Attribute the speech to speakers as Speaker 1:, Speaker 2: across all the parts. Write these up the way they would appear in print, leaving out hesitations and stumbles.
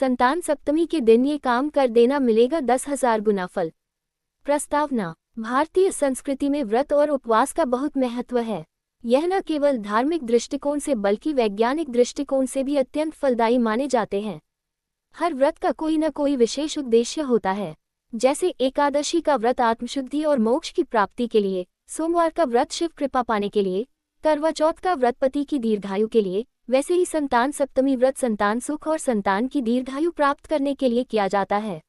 Speaker 1: संतान सप्तमी के दिन ये काम कर देना, मिलेगा 10,000 गुना फल। प्रस्तावना। भारतीय संस्कृति में व्रत और उपवास का बहुत महत्व है। यह न केवल धार्मिक दृष्टिकोण से बल्कि वैज्ञानिक दृष्टिकोण से भी अत्यंत फलदायी माने जाते हैं। हर व्रत का कोई न कोई विशेष उद्देश्य होता है। जैसे एकादशी का व्रत आत्मशुद्धि और मोक्ष की प्राप्ति के लिए, सोमवार का व्रत शिव कृपा पाने के लिए, करवा चौथ का व्रत पति की दीर्घायु के लिए, वैसे ही संतान सप्तमी व्रत संतान सुख और संतान की दीर्घायु प्राप्त करने के लिए किया जाता है।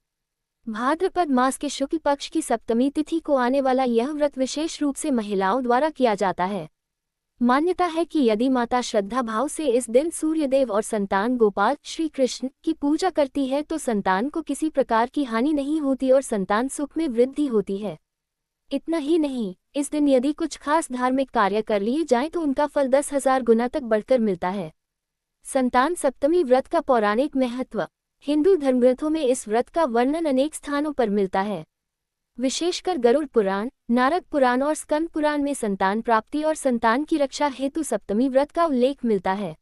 Speaker 1: भाद्रपद मास के शुक्ल पक्ष की सप्तमी तिथि को आने वाला यह व्रत विशेष रूप से महिलाओं द्वारा किया जाता है। मान्यता है कि यदि माता श्रद्धा भाव से इस दिन सूर्यदेव और संतान गोपाल श्री कृष्ण की पूजा करती है तो संतान को किसी प्रकार की हानि नहीं होती और संतान सुख में वृद्धि होती है। इतना ही नहीं, इस दिन यदि कुछ खास धार्मिक कार्य कर लिए जाएं तो उनका फल 10,000 गुना तक बढ़कर मिलता है। संतान सप्तमी व्रत का पौराणिक महत्व। हिंदू धर्मग्रंथों में इस व्रत का वर्णन अनेक स्थानों पर मिलता है। विशेषकर गरुड़ पुराण, नारद पुराण और स्कंद पुराण में संतान प्राप्ति और संतान की रक्षा हेतु सप्तमी व्रत का उल्लेख मिलता है।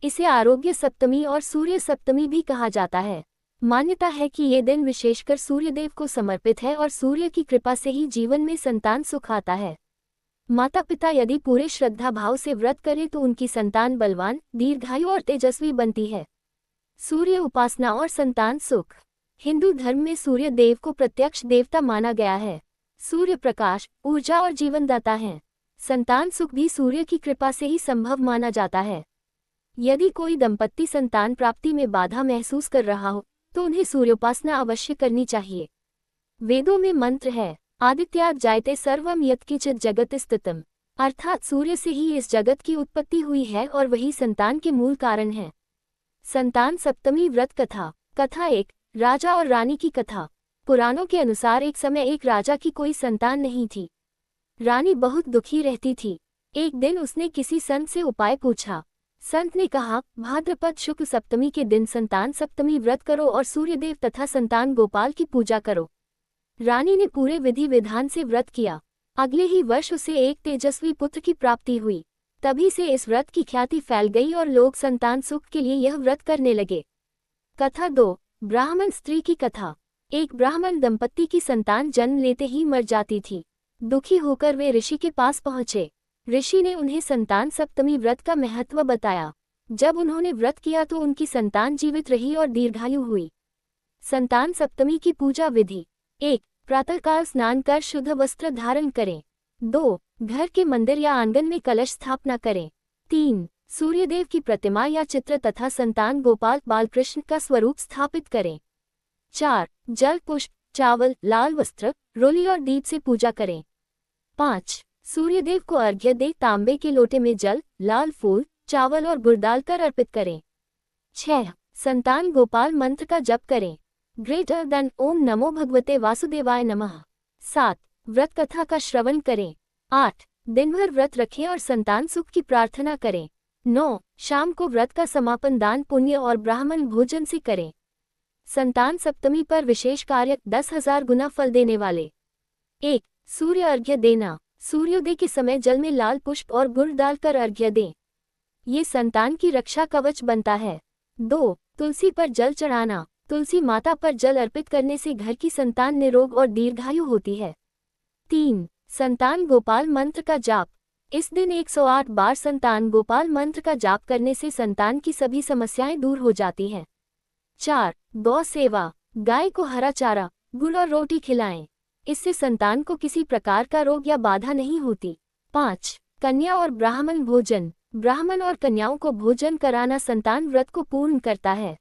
Speaker 1: इसे आरोग्य सप्तमी और सूर्य सप्तमी भी कहा जाता है। मान्यता है कि ये दिन विशेषकर सूर्यदेव को समर्पित है और सूर्य की कृपा से ही जीवन में संतान सुख आता है। माता पिता यदि पूरे श्रद्धा भाव से व्रत करें तो उनकी संतान बलवान, दीर्घायु और तेजस्वी बनती है। सूर्य उपासना और संतान सुख। हिंदू धर्म में सूर्य देव को प्रत्यक्ष देवता माना गया है। सूर्य प्रकाश, ऊर्जा और जीवनदाता हैं। संतान सुख भी सूर्य की कृपा से ही संभव माना जाता है। यदि कोई दंपत्ति संतान प्राप्ति में बाधा महसूस कर रहा हो तो उन्हें सूर्योपासना अवश्य करनी चाहिए। वेदों में मंत्र है, आदित्यात् जायते सर्वम यत्किंचित् जगत् स्थितम्, अर्थात सूर्य से ही इस जगत की उत्पत्ति हुई है और वही संतान के मूल कारण है। संतान सप्तमी व्रत कथा। कथा 1। राजा और रानी की कथा। पुराणों के अनुसार एक समय एक राजा की कोई संतान नहीं थी। रानी बहुत दुखी रहती थी। एक दिन उसने किसी संत से उपाय पूछा। संत ने कहा, भाद्रपद शुक्ल सप्तमी के दिन संतान सप्तमी व्रत करो और सूर्यदेव तथा संतान गोपाल की पूजा करो। रानी ने पूरे विधि विधान से व्रत किया। अगले ही वर्ष उसे एक तेजस्वी पुत्र की प्राप्ति हुई। तभी से इस व्रत की ख्याति फैल गई और लोग संतान सुख के लिए यह व्रत करने लगे। कथा 2। ब्राह्मण स्त्री की कथा। एक ब्राह्मण दंपत्ति की संतान जन्म लेते ही मर जाती थी। दुखी होकर वे ऋषि के पास पहुंचे। ऋषि ने उन्हें संतान सप्तमी व्रत का महत्व बताया। जब उन्होंने व्रत किया तो उनकी संतान जीवित रही और दीर्घायु हुई। संतान सप्तमी की पूजा विधि। 1। प्रातःकाल स्नान कर शुद्ध वस्त्र धारण करें। 2। घर के मंदिर या आंगन में कलश स्थापना करें। 3। सूर्यदेव की प्रतिमा या चित्र तथा संतान गोपाल बालकृष्ण का स्वरूप स्थापित करें। 4। जल, पुष्प, चावल, लाल वस्त्र, रोली और दीप से पूजा करें। 5। सूर्यदेव को अर्घ्य दे तांबे के लोटे में जल, लाल फूल, चावल और गुड़ डालकर अर्पित करें। 6। संतान गोपाल मंत्र का जप करें। ग्रेटर देन ओम नमो भगवते वासुदेवाय नमः। 7। व्रत कथा का श्रवण करें। 8। दिन भर व्रत रखें और संतान सुख की प्रार्थना करें। 9। शाम को व्रत का समापन दान पुण्य और ब्राह्मण भोजन से करें। संतान सप्तमी पर विशेष कार्य 10,000 गुना फल देने वाले। 1। सूर्य अर्घ्य देना। सूर्योदय के समय जल में लाल पुष्प और गुड़ डालकर अर्घ्य दें। ये संतान की रक्षा कवच बनता है। 2। तुलसी पर जल चढ़ाना। तुलसी माता पर जल अर्पित करने से घर की संतान निरोग और दीर्घायु होती है। 3। संतान गोपाल मंत्र का जाप। इस दिन 108 बार संतान गोपाल मंत्र का जाप करने से संतान की सभी समस्याएं दूर हो जाती हैं। 4। गौ सेवा। गाय को हरा चारा, गुड़ और रोटी खिलाएं। इससे संतान को किसी प्रकार का रोग या बाधा नहीं होती। 5। कन्या और ब्राह्मण भोजन। ब्राह्मण और कन्याओं को भोजन कराना संतान व्रत को पूर्ण करता है।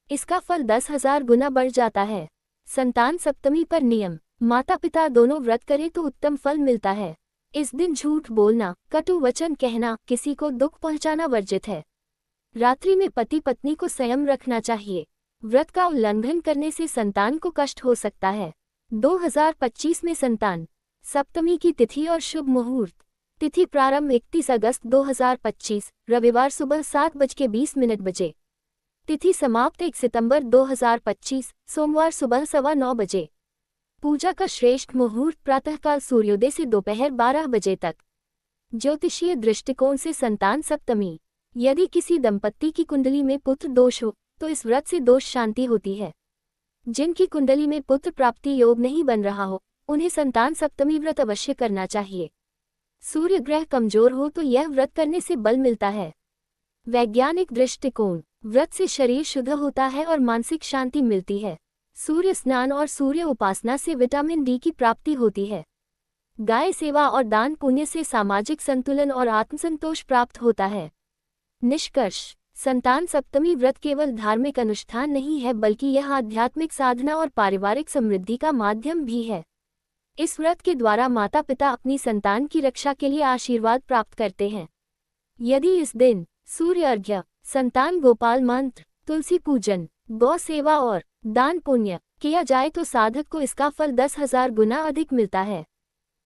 Speaker 1: इसका फल 10,000 गुना बढ़ जाता है। संतान सप्तमी पर नियम। माता पिता दोनों व्रत करें तो उत्तम फल मिलता है। इस दिन झूठ बोलना, कटु वचन कहना, किसी को दुख पहुंचाना वर्जित है। रात्रि में पति पत्नी को संयम रखना चाहिए। व्रत का उल्लंघन करने से संतान को कष्ट हो सकता है। 2025 में संतान सप्तमी की तिथि और शुभ मुहूर्त। तिथि प्रारंभ 31 अगस्त 2025 रविवार सुबह 7:20 बजे। तिथि समाप्त 1 सितंबर 2025 सोमवार सुबह 9:15 बजे। पूजा का श्रेष्ठ मुहूर्त प्रातःकाल सूर्योदय से दोपहर 12 बजे तक। ज्योतिषीय दृष्टिकोण से संतान सप्तमी। यदि किसी दंपत्ति की कुंडली में पुत्र दोष हो तो इस व्रत से दोष शांति होती है। जिनकी कुंडली में पुत्र प्राप्ति योग नहीं बन रहा हो, उन्हें संतान सप्तमी व्रत अवश्य करना चाहिए। सूर्य ग्रह कमजोर हो तो यह व्रत करने से बल मिलता है। वैज्ञानिक दृष्टिकोण, व्रत से शरीर शुद्ध होता है और मानसिक शांति मिलती है। सूर्य स्नान और सूर्य उपासना से विटामिन डी की प्राप्ति होती है। गाय सेवा और दान पुण्य से सामाजिक संतुलन और आत्मसंतोष प्राप्त होता है। निष्कर्ष, संतान सप्तमी व्रत केवल धार्मिक अनुष्ठान नहीं है, बल्कि यह आध्यात्मिक साधना और पारिवारिक समृद्धि का माध्यम भी है। इस व्रत के द्वारा माता पिता अपनी संतान की रक्षा के लिए आशीर्वाद प्राप्त करते हैं। यदि इस दिन सूर्य अर्घ्य, संतान गोपाल मंत्र, तुलसी पूजन, गौ सेवा और दान पुण्य किया जाए तो साधक को इसका फल 10,000 गुना अधिक मिलता है।